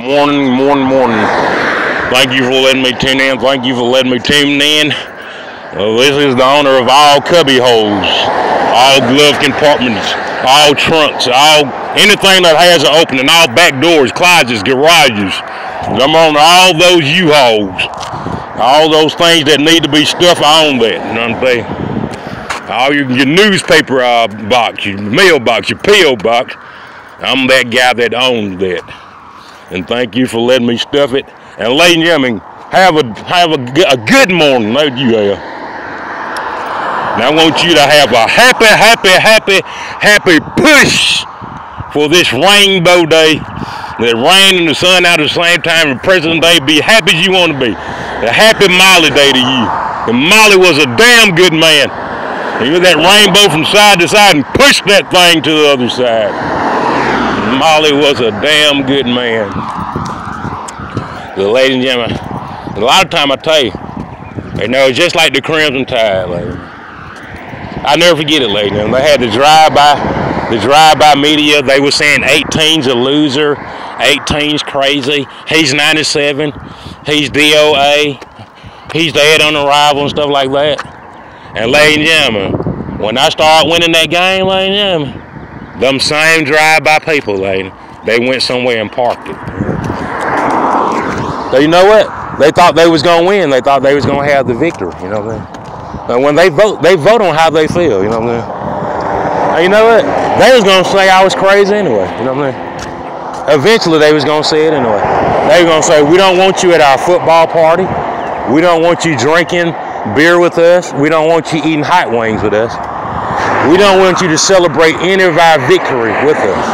Morning. Thank you for letting me tune in. Thank you for letting me tune in. This is the owner of all cubby holes, all glove compartments, all trunks, all anything that has an opening, all back doors, closets, garages. I'm on all those U-Hauls, all those things that need to be stuffed on that. You know what I'm saying? All your newspaper box, your mailbox, your P.O. box. I'm that guy that owns that. And thank you for letting me stuff it. And ladies and gentlemen, have a good morning. Like you have. Now I want you to have a happy push for this rainbow day. The rain and the sun out at the same time, and President Day. Be happy as you want to be. A happy Molly Day to you. And Molly was a damn good man. He was that rainbow from side to side and pushed that thing to the other side. Molly was a damn good man. So, ladies and gentlemen, a lot of time I tell you, it's just like the Crimson Tide, ladies. I'll never forget it, ladies. They had the drive-by media. They were saying 18's a loser, 18's crazy. He's 97. He's DOA. He's dead on arrival and stuff like that. And ladies and gentlemen, when I start winning that game, ladies and gentlemen, them same drive-by people, lady, they went somewhere and parked it. So you know what? They thought they was gonna win. They thought they was gonna have the victory. You know what I'm saying? And when they vote on how they feel. You know what I'm saying? And you know what? They was gonna say I was crazy anyway. You know what I'm saying? Eventually, they was gonna say it anyway. They were gonna say, we don't want you at our football party. We don't want you drinking beer with us. We don't want you eating hot wings with us. We don't want you to celebrate any of our victory with us.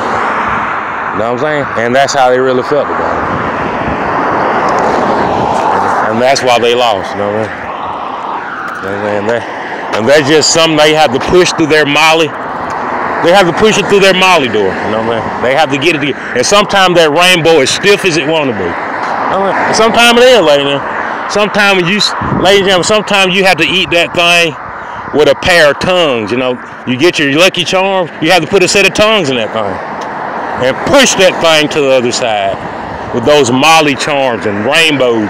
You know what I'm saying? And that's how they really felt about it. And that's why they lost. You know what I mean? And that's just something they have to push through their Molly. They have to push it through their Molly door. You know what I mean? They have to get it together. And sometimes that rainbow is stiff as it want to be. And sometimes it is, ladies. Sometimes sometimes you have to eat that thing with a pair of tongues. You know, you get your Lucky Charms, you have to put a set of tongues in that thing and push that thing to the other side with those Molly charms and rainbows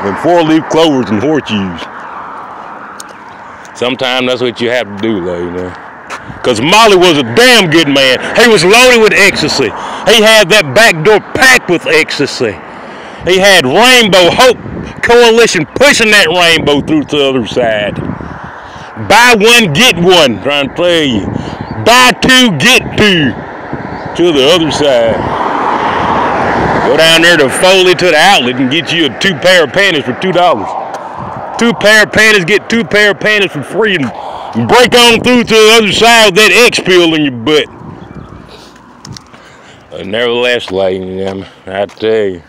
and four-leaf clovers and horseshoes. Sometimes that's what you have to do, though, you know. Because Molly was a damn good man. He was loaded with ecstasy. He had that back door packed with ecstasy. He had Rainbow Hope Coalition pushing that rainbow through to the other side. Buy one, get one, trying to tell you. Buy two, get two to the other side. Go down there to Foley to the outlet and get you a 2 pair of panties for $2. 2 pair of panties, get 2 pair of panties for free and break on through to the other side with that X pill in your butt. Nevertheless, ladies and gentlemen, I tell you.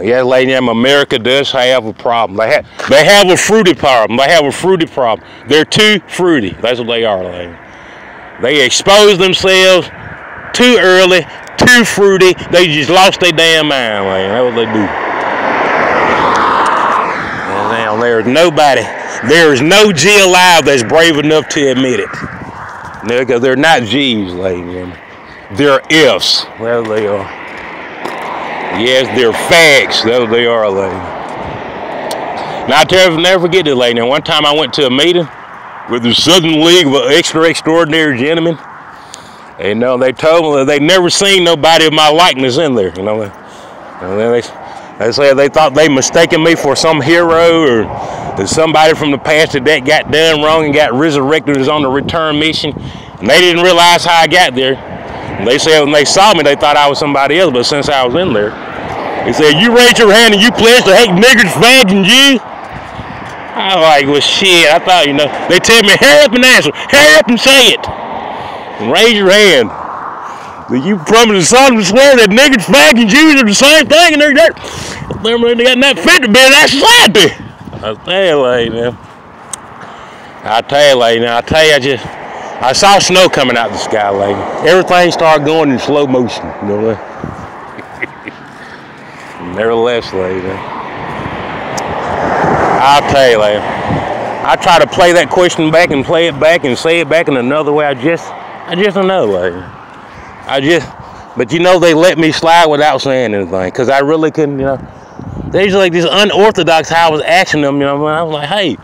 Yeah, ladies and gentlemen, America does have a problem. They have a fruity problem. They have a fruity problem. They're too fruity. That's what they are, ladies. They expose themselves too early, too fruity. They just lost their damn mind, ladies. That's what they do. And now there is no G alive that's brave enough to admit it. No, because they're not G's, ladies and gentlemen. They're F's. That's what they are. Yes, they're fags. That's what they are, lady. Now, I'll never forget this, lady. Now, one time I went to a meeting with the Southern League of Extraordinary Gentlemen. And they told me that they'd never seen nobody of my likeness in there. You know, and then they said they thought they mistaken me for some hero or somebody from the past that got done wrong and got resurrected and was on the return mission. And they didn't realize how I got there. And they said when they saw me, they thought I was somebody else, but since I was in there, they said, you raise your hand and you pledge to hate niggers, fags, and Jews? I was like, well, shit, I thought, they tell me, hurry up and answer, hurry up and say it, and raise your hand. But you promise to solemnly swear that niggers, fags, and Jews are the same thing, and they got not fit to be in that society. I tell you, lady, I saw snow coming out the sky, lady. Everything started going in slow motion, you know what? Nevertheless, lady, I'll tell you, lady, I try to play that question back and play it back and say it back in another way. I just don't know, lady. But you know, they let me slide without saying anything, because I really couldn't, you know. They just like this unorthodox how I was asking them, you know. I was like, hey,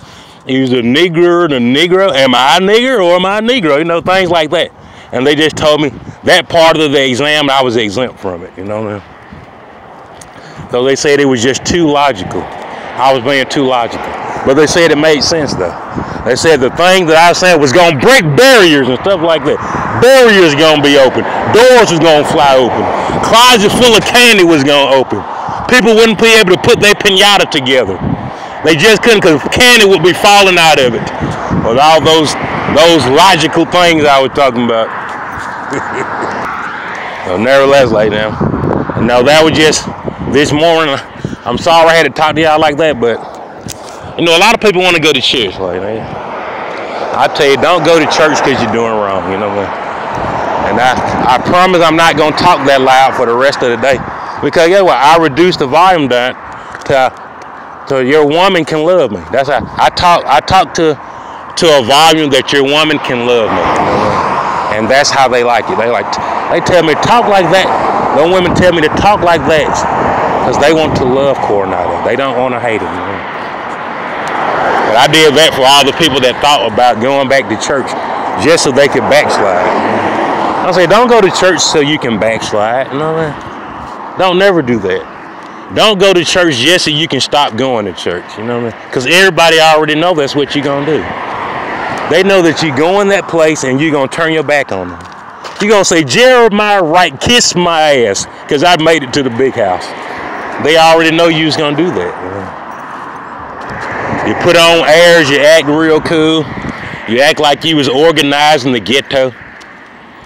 is a nigger and a negro? Am I a nigger or am I a negro? You know, things like that. And they just told me that part of the exam, I was exempt from it, you know. So they said it was just too logical. I was being too logical. But they said it made sense, though. They said the thing that I was saying was going to break barriers and stuff like that. Barriers going to be open. Doors was going to fly open. Closets full of candy was going to open. People wouldn't be able to put their piñata together. They just couldn't, because candy would be falling out of it. With all those logical things I was talking about. So nevertheless, like now. No, that was just this morning. I'm sorry I had to talk to y'all like that, but you know, a lot of people want to go to church. Like, I tell you, don't go to church because you're doing wrong, you know what I mean? And I promise I'm not going to talk that loud for the rest of the day. Because guess what? I reduced the volume down to your woman can love me. That's how I talk to a volume that your woman can love me. You know what I mean? And that's how they like it. They tell me talk like that. No women tell me to talk like that because they want to love Coronado. They don't want to hate him. You know? But I did that for all the people that thought about going back to church just so they could backslide. I say, don't go to church so you can backslide. You know what I mean? Don't never do that. Don't go to church just so you can stop going to church. You know what I mean? Because everybody already know that's what you're going to do. They know that you go in that place and you're going to turn your back on them. You're going to say, Jeremiah Wright, kiss my ass, because I made it to the big house. They already know you was going to do that. You know? You put on airs, you act real cool. You act like you was organized in the ghetto.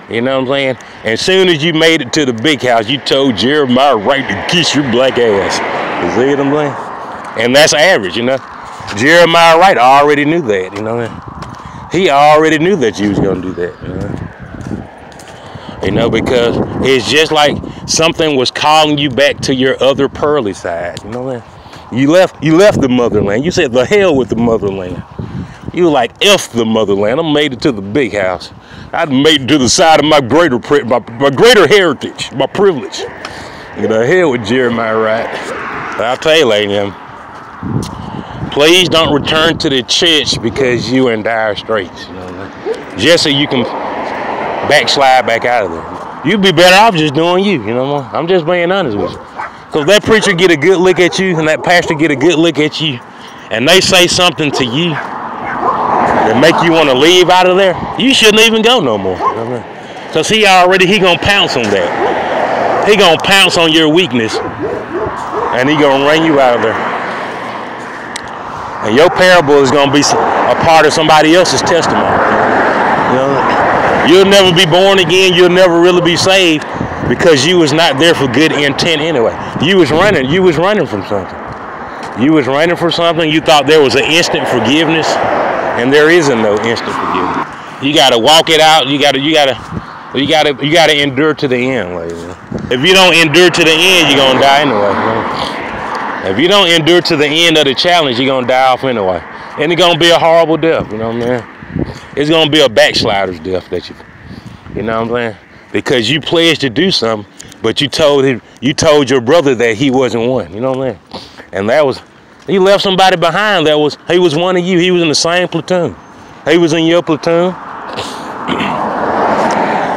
You know what I'm saying? And as soon as you made it to the big house, you told Jeremiah Wright to kiss your black ass. You see what I'm saying? And that's average, you know? Jeremiah Wright already knew that, you know? He already knew that you was going to do that, you know? You know, because it's just like something was calling you back to your other pearly side, you know what? You left the motherland. You said the hell with the motherland. You were like, F the motherland. I made it to the big house. I made it to the side of my greater heritage, my privilege. You know, hell with Jeremiah Wright. But I'll tell you, lady, please don't return to the church because you in dire straits. You know what I mean? Just so you can backslide back out of there. You'd be better off just doing you. You know what I mean? I'm just being honest with you. Because that preacher get a good look at you and that pastor get a good look at you and they say something to you that make you want to leave out of there, you shouldn't even go no more. Because he gonna pounce on that. He gonna pounce on your weakness and he gonna run you out of there. And your parable is gonna be a part of somebody else's testimony. You know, you'll never be born again, you'll never really be saved because you was not there for good intent anyway. You was running from something. You was running from something, you thought there was an instant forgiveness. And there isn't no instant forgiveness. You gotta walk it out. You gotta endure to the end, ladies. If you don't endure to the end, you're gonna die anyway. If you don't endure to the end of the challenge, you're gonna die off anyway. And it's gonna be a horrible death, you know what I'm saying? It's gonna be a backslider's death that you know what I'm saying? Because you pledged to do something, but you told your brother that he wasn't one, you know what I'm saying? And that was, you left somebody behind he was one of you. He was in the same platoon. He was in your platoon.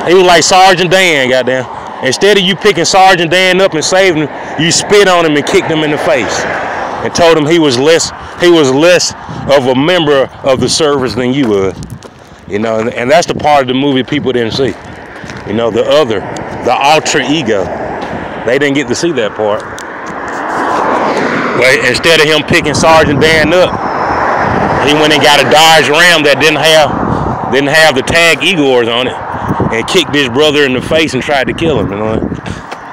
He was like Sergeant Dan, goddamn. Instead of you picking Sergeant Dan up and saving him, you spit on him and kicked him in the face and told him he was less of a member of the service than you were. You know, and that's the part of the movie people didn't see. You know, the alter ego. They didn't get to see that part. But instead of him picking Sergeant Dan up, he went and got a Dodge Ram that didn't have the tag Igors on it, and kicked his brother in the face and tried to kill him. You know,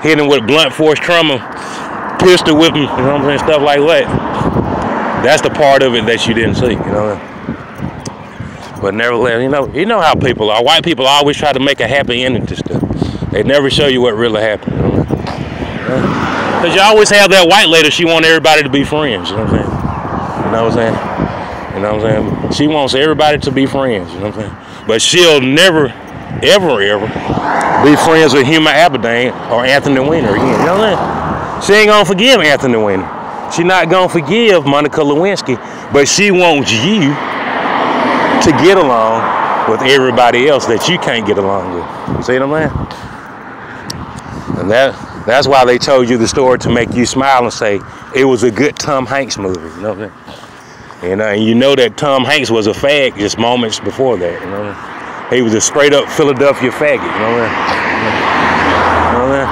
hit him with blunt force trauma, pistol whip him. You know what I'm saying? Stuff like that. That's the part of it that you didn't see. You know. But nevertheless, you know how people are. White people always try to make a happy ending to stuff. They never show you what really happened. You know? Because you always have that white lady, she wants everybody to be friends, you know what I'm saying? You know what I'm saying? You know what I'm saying? She wants everybody to be friends, you know what I'm saying? But she'll never, ever be friends with Huma Abedin or Anthony Weiner again. You know what I'm saying? She ain't gonna forgive Anthony Weiner. She not gonna forgive Monica Lewinsky, but she wants you to get along with everybody else that you can't get along with. You see what I'm saying? And that's why they told you the story, to make you smile and say it was a good Tom Hanks movie. You know what I'm saying? And you know that Tom Hanks was a fag just moments before that. You know what I'm saying? He was a straight up Philadelphia faggot. You know what I'm saying?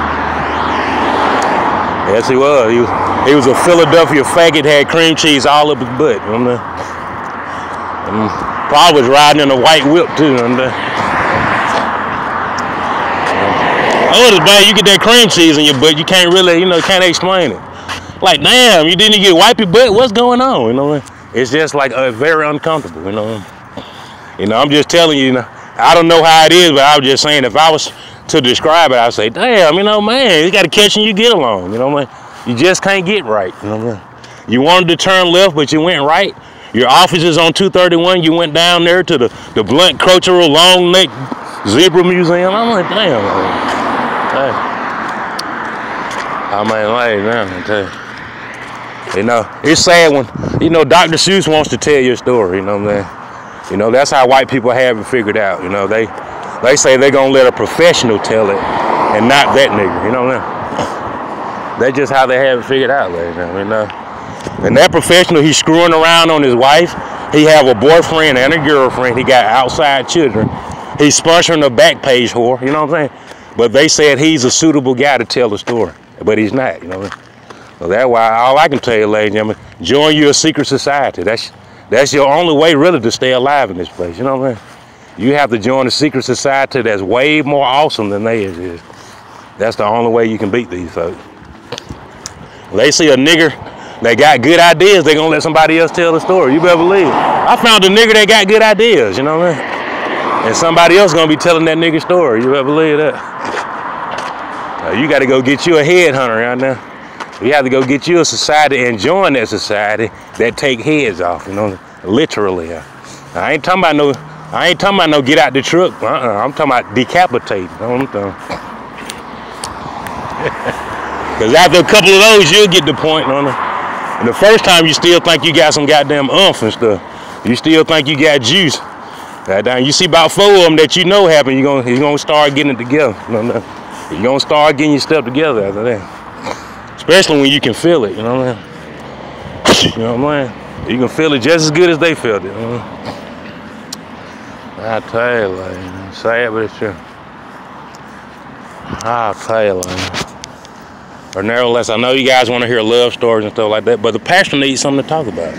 Yes, he was. He was a Philadelphia faggot, had cream cheese all up his butt. You know what I'm saying? Probably was riding in a white whip too. You know what I'm saying? Oh, it's bad. You get that cream cheese in your butt, you can't really, can't explain it. Like, damn, you didn't get wipe your butt? What's going on? You know, it's just like very uncomfortable. You know, I'm just telling you. I don't know how it is, but I was just saying, if I was to describe it, I'd say, damn, man, you got to catch and you get along. You know what I mean? You just can't get right. You know what I mean? You wanted to turn left, but you went right. Your office is on 231. You went down there to the Blunt Cultural Long Neck Zebra Museum. I'm like, damn, man. I mean, like, man, I tell you. It's sad when, Dr. Seuss wants to tell your story, you know what I'm saying? That's how white people have it figured out. They say they're going to let a professional tell it and not that nigga, you know what I mean? That's just how they have it figured out, like, And that professional, he's screwing around on his wife. He have a boyfriend and a girlfriend. He got outside children. He's sponsoring a back page whore, you know what I'm saying? But they said he's a suitable guy to tell the story, but he's not, you know what I mean? So that's why all I can tell you, ladies and gentlemen, join your secret society. That's your only way really to stay alive in this place, you know what I mean? You have to join a secret society that's way more awesome than theirs is. That's the only way you can beat these folks. They see a nigger that got good ideas, they're gonna let somebody else tell the story. You better believe it. I found a nigger that got good ideas, you know what I mean? And somebody else gonna be telling that nigga story. You better believe that. You gotta go get you a headhunter right now. You have to go get you a society and join that society that take heads off, literally. I ain't talking about no get out the truck. I'm talking about decapitate. Because after a couple of those, you'll get the point on it. And the first time, you still think you got some goddamn umph and stuff. You still think you got juice. You see about 4 of them that happen, you're gonna start getting it together. You're gonna start getting your stuff together after that. Especially when you can feel it, you know what I mean? You know what I'm saying? You can feel it just as good as they felt it. I tell you, like, sad, but it's true. I'll tell you, like. Or nevertheless, I know you guys want to hear love stories and stuff like that, but the pastor needs something to talk about.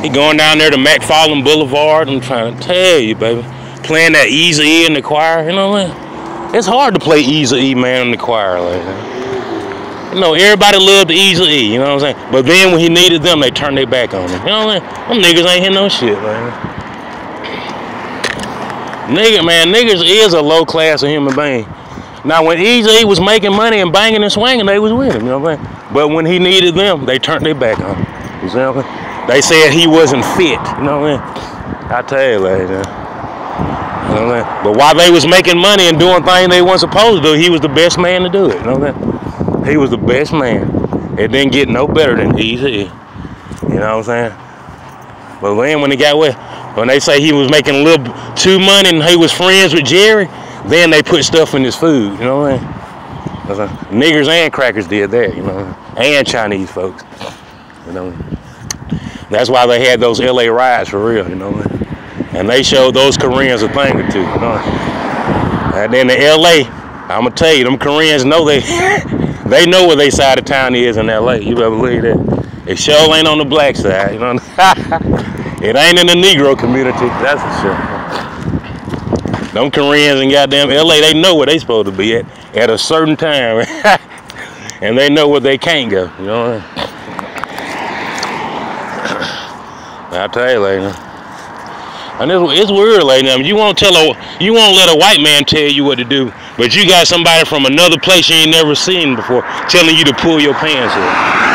He going down there to McFarland Boulevard. I'm trying to tell you, baby. Playing that Eazy-E in the choir, you know what I mean? It's hard to play Eazy-E, man, in the choir like that. Everybody loved Eazy-E, you know what I'm saying? But then when he needed them, they turned their back on him. You know what I'm saying? Them niggas ain't hear no shit, man. Niggas is a low class of human being. Now, when Eazy-E was making money and banging and swinging, they was with him, you know what I'm saying? But when he needed them, they turned their back on him. You see what I'm saying? They said he wasn't fit, you know what I mean? I tell you, ladies, you know what I mean? But while they was making money and doing things they weren't supposed to do, he was the best man to do it, you know what I mean? He was the best man. It didn't get no better than Eazy-E. You know what I'm saying? But then when he got when they say he was making a little too money and he was friends with Jerry, then they put stuff in his food, you know what I mean? Niggers and crackers did that, you know, and Chinese folks, you know. That's why they had those LA riots for real, you know what I mean? And they showed those Koreans a thing or two, you know. And then in LA, I'm gonna tell you, them Koreans know they know where their side of town is in LA. You better believe that. It sure ain't on the black side, you know. It ain't in the Negro community, that's for sure. Them Koreans in goddamn LA, they know where they supposed to be at a certain time. And they know where they can't go, you know. I'll tell you later. And it's weird, lady. I mean, you won't let a white man tell you what to do, but you got somebody from another place you ain't never seen before telling you to pull your pants up.